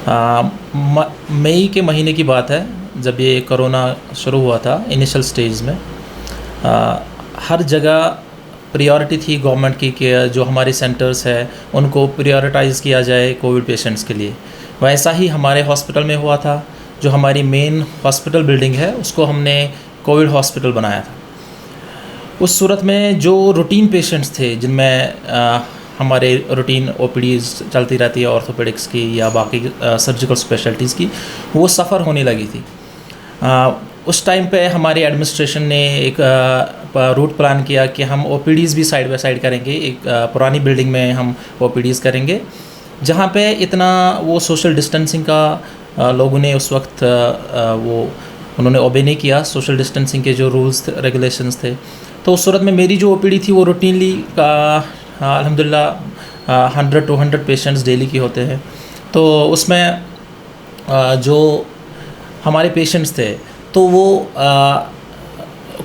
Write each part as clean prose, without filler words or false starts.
मई के महीने की बात है, जब ये कोरोना शुरू हुआ था इनिशियल स्टेज में। हर जगह प्रायोरिटी थी गवर्नमेंट की कि जो हमारे सेंटर्स है उनको प्रायोरिटाइज़ किया जाए कोविड पेशेंट्स के लिए। वैसा ही हमारे हॉस्पिटल में हुआ था। जो हमारी मेन हॉस्पिटल बिल्डिंग है उसको हमने कोविड हॉस्पिटल बनाया था। उस सूरत में जो रूटीन पेशेंट्स थे जिनमें हमारे रूटीन ओपीडीज़ चलती रहती है ऑर्थोपेडिक्स की या बाकी सर्जिकल स्पेशलिटीज़ की, वो सफ़र होने लगी थी। उस टाइम पे हमारी एडमिनिस्ट्रेशन ने एक रूट प्लान किया कि हम ओपीडीज़ भी साइड बाय साइड करेंगे। एक पुरानी बिल्डिंग में हम ओपीडीज़ करेंगे जहाँ पे इतना वो सोशल डिस्टेंसिंग का लोगों ने उस वक्त वो उन्होंने ओबे नहीं किया, सोशल डिस्टेंसिंग के जो रूल्स रेगुलेशंस थे। तो उस सूरत में मेरी जो ओपीडी थी वो रूटीनली अल्हम्दुलिल्लाह 100 to 200 पेशेंट्स डेली की होते हैं। तो उसमें जो हमारे पेशेंट्स थे तो वो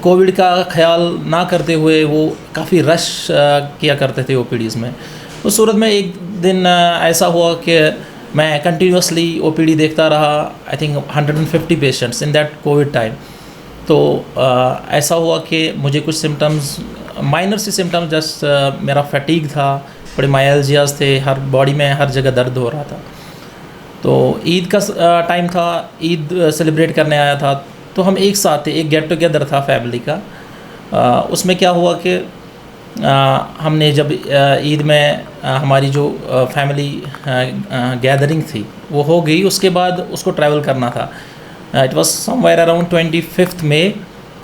कोविड का ख्याल ना करते हुए वो काफ़ी रश किया करते थे ओपीडीज़ में। उस सूरत में एक दिन ऐसा हुआ कि मैं कंटिन्यूसली ओपीडी देखता रहा, I think 150 patients in that Covid time. तो ऐसा हुआ कि मुझे कुछ सिम्टम्स, माइनर से सिम्टम्स, जस्ट मेरा फैटीग था, बड़े माइल्जियाज थे, हर बॉडी में हर जगह दर्द हो रहा था। तो ईद का टाइम था, ईद सेलिब्रेट करने आया था, तो हम एक साथ थे, एक गेट टुगेदर था फैमिली का। उसमें क्या हुआ कि हमने जब ईद में हमारी जो फैमिली गैदरिंग थी वो हो गई, उसके बाद उसको ट्रैवल करना था। इट वाज समवेयर अराउंड 25 मई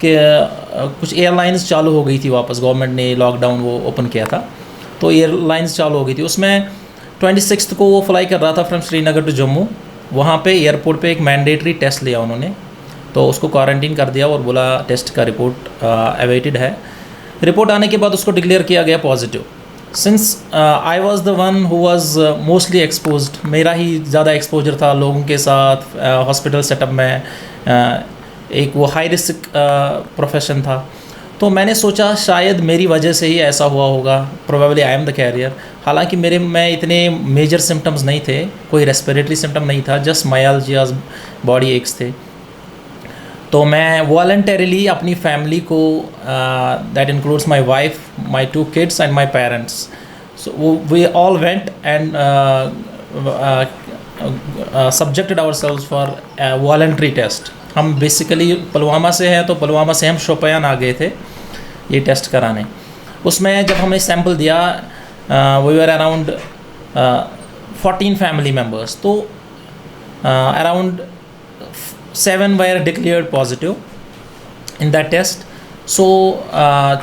के कुछ एयरलाइंस चालू हो गई थी वापस, गवर्नमेंट ने लॉकडाउन वो ओपन किया था तो एयरलाइंस चालू हो गई थी। उसमें 26 को वो फ्लाई कर रहा था फ्रॉम श्रीनगर टू जम्मू। वहाँ पे एयरपोर्ट पे एक मैंडेटरी टेस्ट लिया उन्होंने, तो उसको क्वारंटीन कर दिया और बोला टेस्ट का रिपोर्ट अवेटेड है। रिपोर्ट आने के बाद उसको डिक्लेयर किया गया positive. Since I was the one who was mostly exposed, मेरा ही ज़्यादा एक्सपोजर था लोगों के साथ हॉस्पिटल सेटअप में। एक वो हाई रिस्क प्रोफेशन था, तो मैंने सोचा शायद मेरी वजह से ही ऐसा हुआ होगा, probably I am the carrier. हालांकि मेरे में इतने मेजर सिम्टम्स नहीं थे, कोई रेस्पिरेटरी सिम्टम नहीं था, जस्ट माइल्जियाज, बॉडी एक्स थे। तो मैं वॉलंटरीली अपनी फैमिली को, that includes my wife, my 2 kids and my parents, so we all went and subjected ourselves for voluntary test. हम बेसिकली पुलवामा से हैं, तो पुलवामा से हम शोपियान आ गए थे ये टेस्ट कराने। उसमें जब हमने सैंपल दिया, we were around 14 family members, तो around 7 were declared positive in that test. So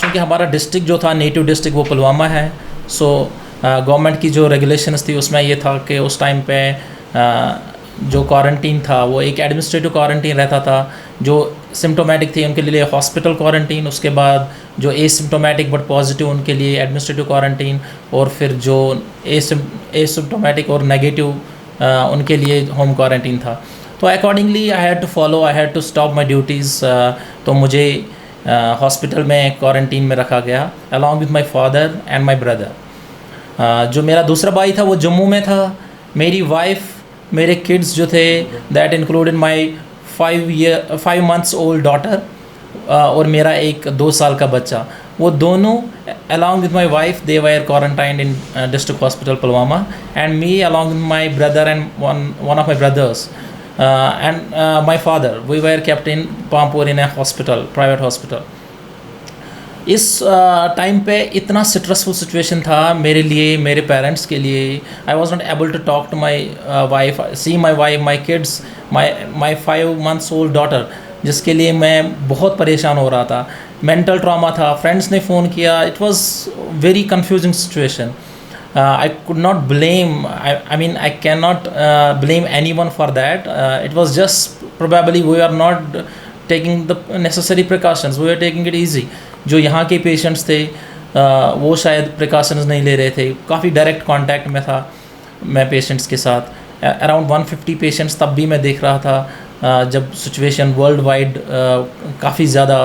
चूँकि हमारा डिस्ट्रिक्ट जो था, नेटिव डिस्ट्रिक्ट वो पुलवामा है, सो गवर्नमेंट की जो रेगुलेशंस थी उसमें ये था कि उस टाइम पे जो क्वारंटीन था वो एक एडमिनिस्ट्रेटिव क्वारंटीन रहता था। जो सिम्टोमेटिक थे उनके लिए हॉस्पिटल क्वारंटीन, उसके बाद जो एसिम्टोमेटिक बट पॉजिटिव उनके लिए एडमिनिस्ट्रेटिव क्वारंटीन, और फिर जो एसिम्टोमेटिक और नेगेटिव उनके लिए होम क्वारंटीन था। तो accordingly I had to follow, I had to stop my duties. तो मुझे हॉस्पिटल में क्वारंटीन में रखा गया along with my father and my brother. जो मेरा दूसरा भाई था वो जम्मू में था। मेरी वाइफ, मेरे किड्स जो थे, that included my 5 months old daughter और मेरा एक 2 साल का बच्चा, वो दोनों along with my wife they were quarantined in district hospital Pulwama, and me along with my brother and one of my brothers and my father, we were kept in Pampur in a hospital, private hospital. इस time पे इतना stressful situation था मेरे लिए, मेरे parents के लिए। I was not able to talk to my wife, see my wife, my kids, my 5 months old daughter, जिसके लिए मैं बहुत परेशान हो रहा था। मेंटल ट्रॉमा था, फ्रेंड्स ने फ़ोन किया, it was very confusing situation. I could not blame, I mean I cannot blame anyone for that. It was just probably we are not taking the necessary precautions, we were taking it easy. जो यहाँ के patients थे वो शायद precautions नहीं ले रहे थे। काफ़ी डायरेक्ट कांटेक्ट में था मैं पेशेंट्स के साथ। अराउंड 150 पेशेंट्स तब भी मैं देख रहा था जब सिचुएशन वर्ल्ड वाइड काफ़ी ज़्यादा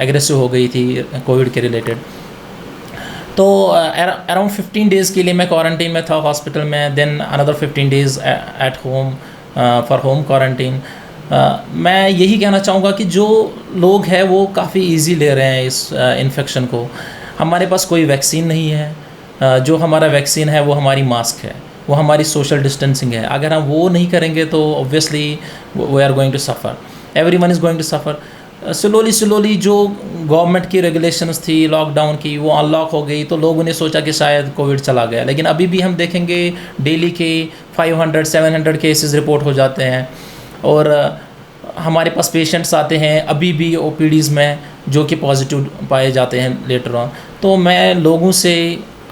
एग्रेसिव हो गई थी कोविड के रिलेटेड। तो अराउंड 15 डेज़ के लिए मैं क्वारंटीन में था हॉस्पिटल में, then another 15 days at home for home quarantine. मैं यही कहना चाहूँगा कि जो लोग हैं वो काफ़ी इजी ले रहे हैं इस इन्फेक्शन को। हमारे पास कोई वैक्सीन नहीं है, जो हमारा वैक्सीन है वो हमारी मास्क है, वो हमारी सोशल डिस्टेंसिंग है। अगर हम वो नहीं करेंगे तो obviously we are going to suffer, everyone is going to suffer. Slowly जो गवर्नमेंट की रेगुलेशंस थी लॉकडाउन की वो अनलॉक हो गई, तो लोगों ने सोचा कि शायद कोविड चला गया, लेकिन अभी भी हम देखेंगे डेली के 500-700 केसेस रिपोर्ट हो जाते हैं और हमारे पास पेशेंट्स आते हैं अभी भी ओपीडीज़ में जो कि पॉजिटिव पाए जाते हैं लेटर ऑन। तो मैं लोगों से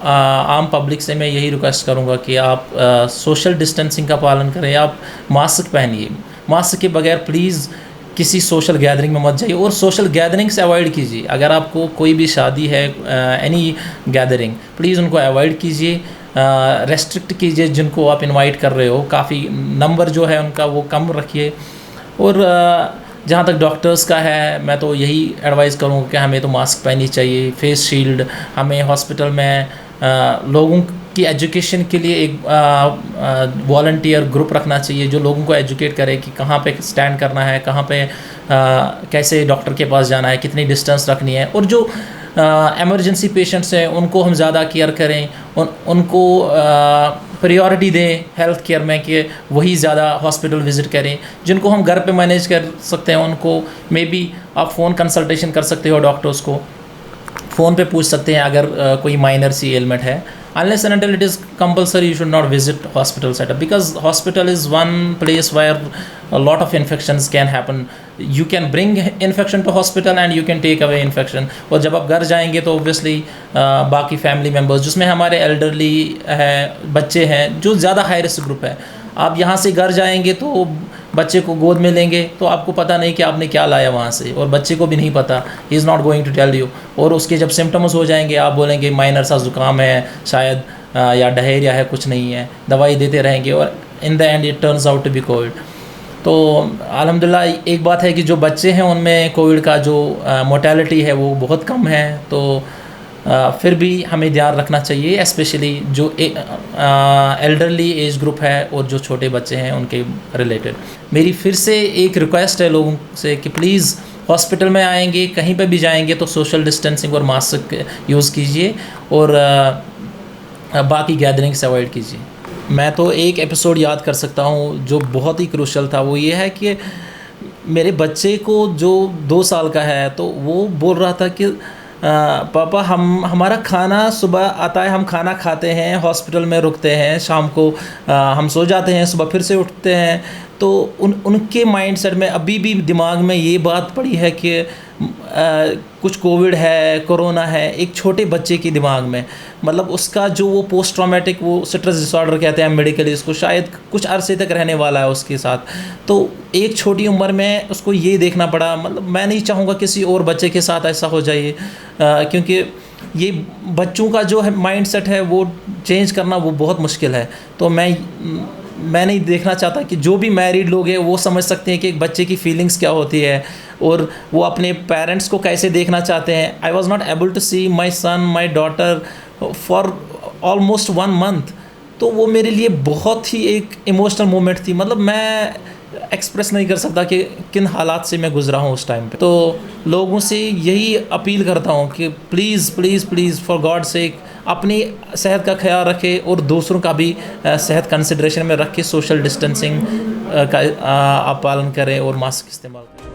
आम पब्लिक से मैं यही रिक्वेस्ट करूँगा कि आप सोशल डिस्टेंसिंग का पालन करें, आप मास्क पहनिए, मास्क के बगैर प्लीज़ किसी सोशल गैदरिंग में मत जाइए और सोशल गैदरिंग से अवॉइड कीजिए। अगर आपको कोई भी शादी है, एनी गैदरिंग, प्लीज़ उनको अवॉइड कीजिए, रेस्ट्रिक्ट कीजिए जिनको आप इनवाइट कर रहे हो, काफ़ी नंबर जो है उनका वो कम रखिए। और जहाँ तक डॉक्टर्स का है, मैं तो यही एडवाइस करूँगा कि हमें तो मास्क पहननी चाहिए, फेस शील्ड। हमें हॉस्पिटल में लोगों की एजुकेशन के लिए एक वॉलंटियर ग्रुप रखना चाहिए जो लोगों को एजुकेट करे कि कहाँ पे स्टैंड करना है, कहाँ पे कैसे डॉक्टर के पास जाना है, कितनी डिस्टेंस रखनी है। और जो एमरजेंसी पेशेंट्स हैं उनको हम ज़्यादा केयर करें, उनको प्रायोरिटी दें हेल्थ केयर में कि वही ज़्यादा हॉस्पिटल विज़िट करें। जिनको हम घर पे मैनेज कर सकते हैं उनको मे बी आप फ़ोन कंसल्टेशन कर सकते हो, डॉक्टर्स को फ़ोन पे पूछ सकते हैं अगर कोई माइनर सी एलिमेंट है। Unless and until it is compulsory, you should not visit hospital setup, because hospital is one place where a lot of infections can happen. You can bring infection to hospital and you can take away infection. और जब आप घर जाएंगे तो obviously बाकी family members, जिसमें हमारे elderly है, बच्चे हैं, जो ज़्यादा हाई रिस्क ग्रुप है, आप यहाँ से घर जाएंगे तो बच्चे को गोद में लेंगे तो आपको पता नहीं कि आपने क्या लाया वहाँ से, और बच्चे को भी नहीं पता, he is not going to tell you. और उसके जब सिम्टम्स हो जाएंगे आप बोलेंगे माइनर सा ज़ुकाम है शायद, या डायरिया है, कुछ नहीं है, दवाई देते रहेंगे और in the end it turns out to be COVID. तो अल्हम्दुलिल्लाह एक बात है कि जो बच्चे हैं उनमें कोविड का जो मोर्टेलिटी है वो बहुत कम है, तो फिर भी हमें ध्यान रखना चाहिए, स्पेशली जो एल्डरली एज ग्रुप है और जो छोटे बच्चे हैं उनके रिलेटेड। मेरी फिर से एक रिक्वेस्ट है लोगों से कि प्लीज़ हॉस्पिटल में आएंगे, कहीं पे भी जाएंगे तो सोशल डिस्टेंसिंग और मास्क यूज़ कीजिए और बाकी गैदरिंग से अवॉइड कीजिए। मैं तो एक एपिसोड याद कर सकता हूँ जो बहुत ही क्रूशल था, वो ये है कि मेरे बच्चे को जो 2 साल का है तो वो बोल रहा था कि पापा हमारा खाना सुबह आता है, हम खाना खाते हैं, हॉस्पिटल में रुकते हैं, शाम को हम सो जाते हैं, सुबह फिर से उठते हैं। तो उनके माइंडसेट में अभी भी दिमाग में ये बात पड़ी है कि कुछ कोविड है, कोरोना है, एक छोटे बच्चे के दिमाग में। मतलब उसका जो वो पोस्ट ट्रॉमेटिक वो स्ट्रेस डिसऑर्डर कहते हैं मेडिकली, इसको शायद कुछ अरसे तक रहने वाला है उसके साथ। तो एक छोटी उम्र में उसको ये देखना पड़ा। मतलब मैं नहीं चाहूँगा किसी और बच्चे के साथ ऐसा हो जाए, क्योंकि ये बच्चों का जो है माइंडसेट है वो चेंज करना वो बहुत मुश्किल है। तो मैं नहीं देखना चाहता कि जो भी मैरिड लोग हैं वो समझ सकते हैं कि एक बच्चे की फीलिंग्स क्या होती है और वो अपने पेरेंट्स को कैसे देखना चाहते हैं। I was not able to see my son my daughter for almost 1 month. तो वो मेरे लिए बहुत ही एक इमोशनल मोमेंट थी। मतलब मैं एक्सप्रेस नहीं कर सकता कि किन हालात से मैं गुजरा हूँ उस टाइम पे। तो लोगों से यही अपील करता हूँ कि please please please for God sake अपनी सेहत का ख्याल रखें और दूसरों का भी सेहत कंसिडरेशन में रख के सोशल डिस्टेंसिंग का आप पालन करें और मास्क इस्तेमाल करें।